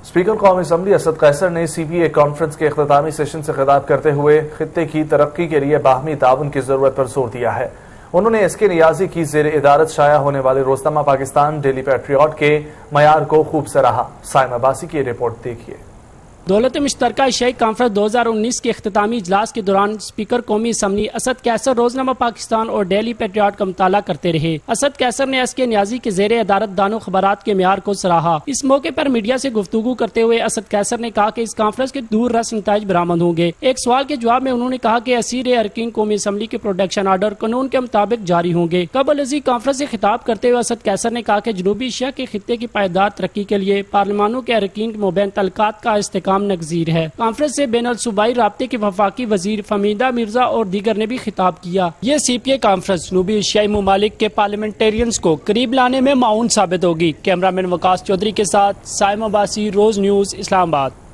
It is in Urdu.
اسپیکر قومی اسمبلی اسد قیصر نے سی پی اے کانفرنس کے اختتامی سیشن سے خطاب کرتے ہوئے خطے کی ترقی کے لیے باہمی تعاون کی ضرورت پر زور دیا ہے۔ انہوں نے اس کے نیازی کی زیر ادارت شائع ہونے والے روزنامہ پاکستان ڈیلی پیٹریوٹ کے معیار کو خوب سراہا۔ سائم عباسی کی رپورٹ دیکھیے۔ دولت مشترکہ ایشیائی کانفرنس 2019 کے اختتامی اجلاس کے دوران اسپیکر قومی اسمبلی اسد قیصر روزنامہ پاکستان اور ڈیلی پیٹریوٹ کا مطالعہ کرتے رہے۔ اسد قیصر نے اس کے نیازی کے زیر ادارت دانوں خبرات کے معیار کو سراہا۔ اس موقع پر میڈیا سے گفتگو کرتے ہوئے اسد قیصر نے کہا کہ اس کانفرنس کے دور رس نتائج برآمد ہوں گے۔ ایک سوال کے جواب میں انہوں نے کہا کہ اسیر ارکین قومی اسمبلی کے پروٹیکشن آرڈر قانون کے مطابق جاری ہوں گے۔ قبل ازیں کانفرنس سے خطاب کرتے ہوئے اسد قیصر نے کہا کہ جنوبی ایشیا کے خطے کی پائیدار ترقی کے لیے پارلیمانوں کے ارکین کے مابین تعلقات کا استحکام ناگزیر ہے۔ کانفرنس سے بین الصوبائی رابطے کے وفاقی وزیر فہمیدہ مرزا اور دیگر نے بھی خطاب کیا۔ یہ سی پی اے کانفرنس جنوبی ایشیائی ممالک کے پارلیمنٹیرینز کو قریب لانے میں معاون ثابت ہوگی۔ کیمرہ مین وقاص چودھری کے ساتھ سائم عباسی، روز نیوز، اسلام آباد۔